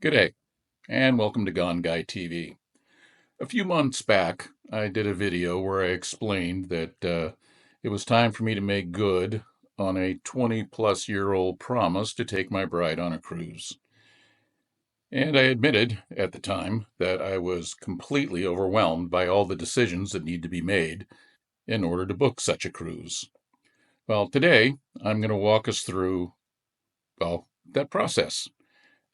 G'day, and welcome to Gone Guy TV. A few months back, I did a video where I explained that it was time for me to make good on a 20-plus-year-old promise to take my bride on a cruise. And I admitted at the time that I was completely overwhelmed by all the decisions that need to be made in order to book such a cruise. Well, today I'm going to walk us through, that process.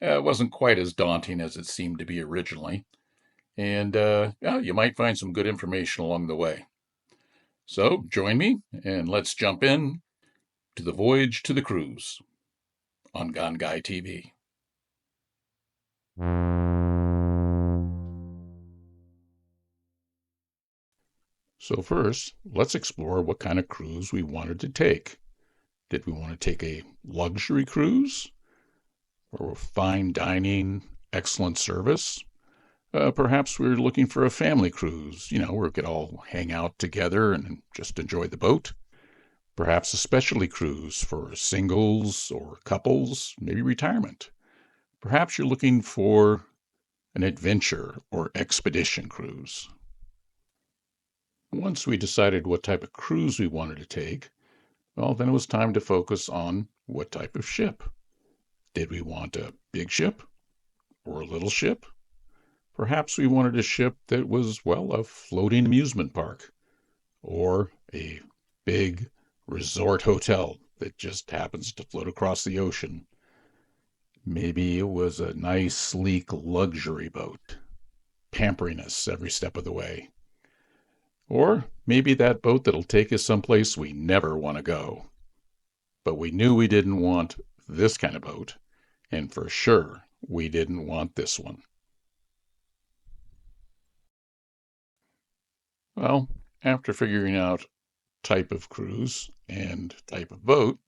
It wasn't quite as daunting as it seemed to be originally. And yeah, you might find some good information along the way. So join me and let's jump in to the voyage to the cruise on Gone Guy TV. So first, let's explore what kind of cruise we wanted to take. Did we want to take a luxury cruise or fine dining, excellent service? Perhaps we were looking for a family cruise, where we could all hang out together and just enjoy the boat. Perhaps a specialty cruise for singles or couples, maybe retirement. Perhaps you're looking for an adventure or expedition cruise. Once we decided what type of cruise we wanted to take, well, then it was time to focus on what type of ship. Did we want a big ship or a little ship? Perhaps we wanted a ship that was, well, a floating amusement park or a big resort hotel that just happens to float across the ocean. Maybe it was a nice, sleek luxury boat, pampering us every step of the way. Or maybe that boat that'll take us someplace we never want to go. But we knew we didn't want this kind of boat, and for sure we didn't want this one. Well, after figuring out type of cruise and type of boat,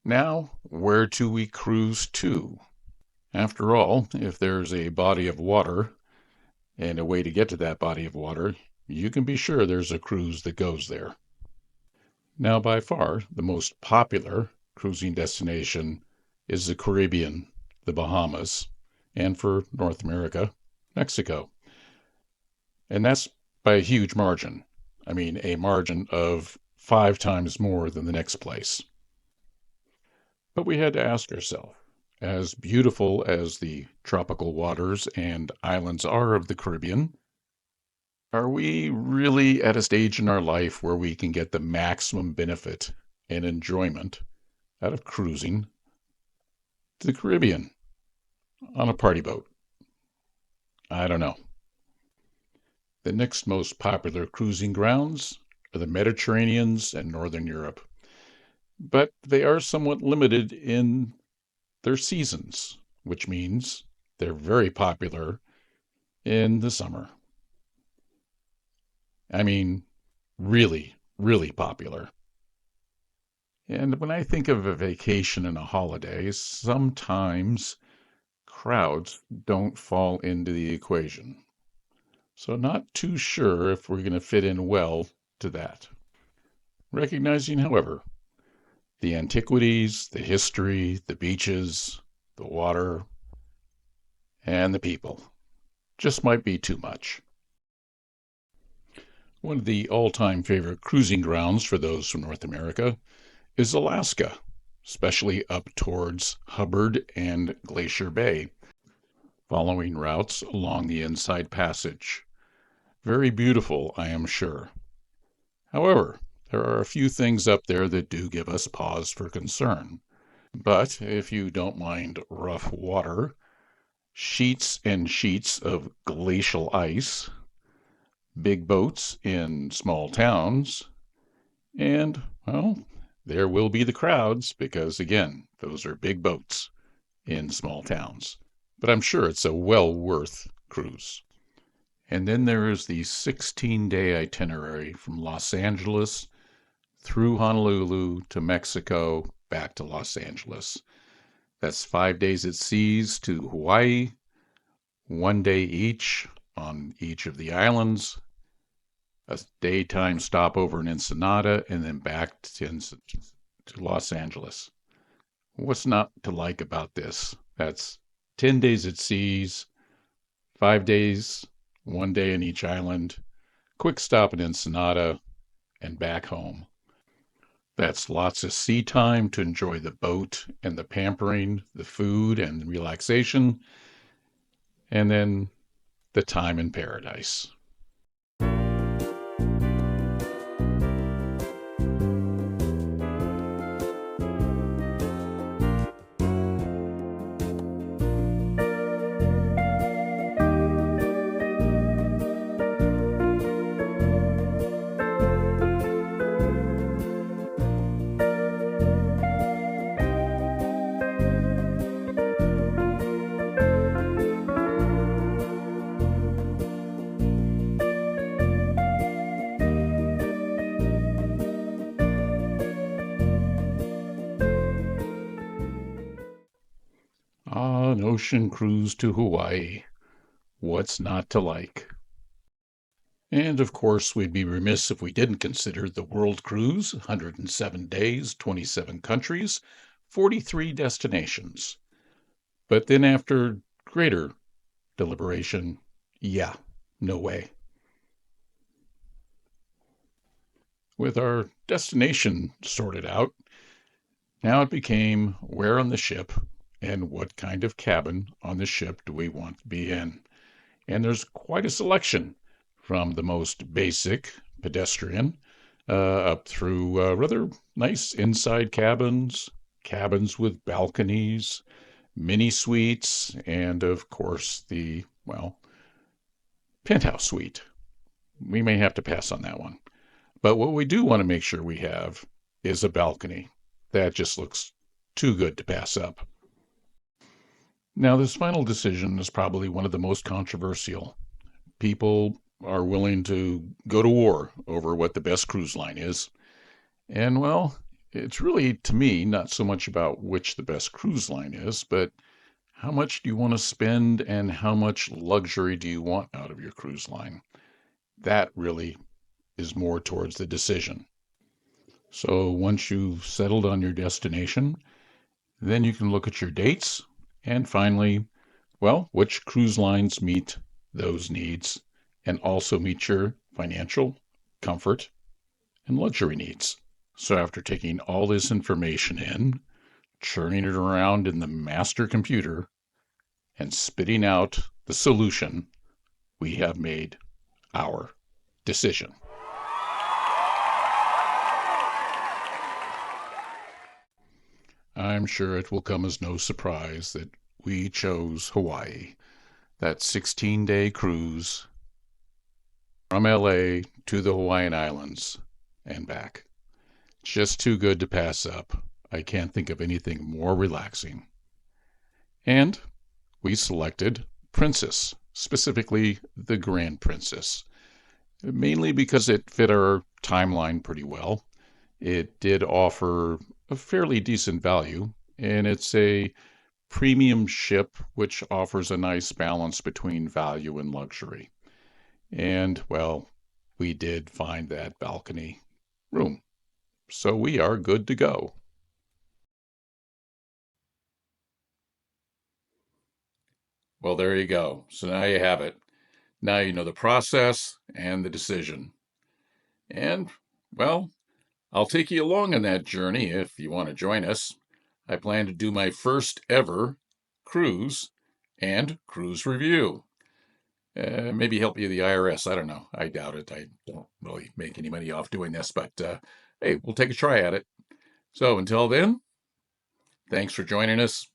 now where do we cruise to? After all, if there's a body of water and a way to get to that body of water, you can be sure there's a cruise that goes there. Now, by far, the most popular cruising destination is the Caribbean, the Bahamas, and for North America, Mexico. And that's by a huge margin. I mean, a margin of 5 times more than the next place. But we had to ask ourselves, as beautiful as the tropical waters and islands are of the Caribbean, are we really at a stage in our life where we can get the maximum benefit and enjoyment out of cruising to the Caribbean on a party boat? I don't know. The next most popular cruising grounds are the Mediterraneans and Northern Europe, but they are somewhat limited in their seasons, which means they're very popular in the summer. I mean, really, really popular. And when I think of a vacation and a holiday, sometimes crowds don't fall into the equation. So not too sure if we're going to fit in well to that. Recognizing, however, the antiquities, the history, the beaches, the water, and the people just might be too much. One of the all-time favorite cruising grounds for those from North America is Alaska, especially up towards Hubbard and Glacier Bay, following routes along the Inside Passage. Very beautiful, I am sure. However, there are a few things up there that do give us pause for concern. But if you don't mind rough water, sheets and sheets of glacial ice, big boats in small towns, and, well, there will be the crowds because, again, those are big boats in small towns. But I'm sure it's a well worth cruise. And then there is the 16-day itinerary from Los Angeles through Honolulu to Mexico, back to Los Angeles. That's 5 days at seas to Hawaii, 1 day each on each of the islands, a daytime stopover in Ensenada, and then back to Los Angeles. What's not to like about this? That's 10 days at seas, 5 days, 1 day in each island, quick stop in Ensenada, and back home. That's lots of sea time to enjoy the boat and the pampering, the food and relaxation, and then the time in paradise. Ah, an ocean cruise to Hawaii. What's not to like? And of course, we'd be remiss if we didn't consider the World Cruise, 107 days, 27 countries, 43 destinations. But then after greater deliberation, yeah, no way. With our destination sorted out, now it became where on the ship and what kind of cabin on the ship do we want to be in. And there's quite a selection from the most basic pedestrian up through rather nice inside cabins, cabins with balconies, mini suites, and of course the, well, penthouse suite. We may have to pass on that one. But what we do want to make sure we have is a balcony. That just looks too good to pass up. Now, this final decision is probably one of the most controversial. People are willing to go to war over what the best cruise line is. And well, it's really, to me, not so much about which the best cruise line is, but how much do you want to spend and how much luxury do you want out of your cruise line? That really is more towards the decision. So once you've settled on your destination, then you can look at your dates and finally, well, which cruise lines meet those needs and also meet your financial, comfort, and luxury needs. So after taking all this information in, churning it around in the master computer, and spitting out the solution, we have made our decision. I'm sure it will come as no surprise that we chose Hawaii, that 16-day cruise from LA to the Hawaiian Islands and back. Just too good to pass up. I can't think of anything more relaxing. And we selected Princess, specifically the Grand Princess, mainly because it fit our timeline pretty well. It did offer a fairly decent value, and it's a premium ship which offers a nice balance between value and luxury. And, well, we did find that balcony room. So we are good to go. Well, there you go. So now you have it. Now you know the process and the decision. And, well, I'll take you along on that journey if you want to join us. I plan to do my first ever cruise and cruise review. Maybe help you the IRS. I don't know. I doubt it. I don't really make any money off doing this, but hey, we'll take a try at it. So until then, thanks for joining us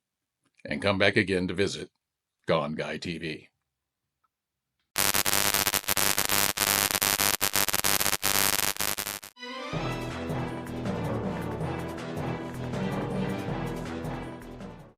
and come back again to visit Gone Guy TV.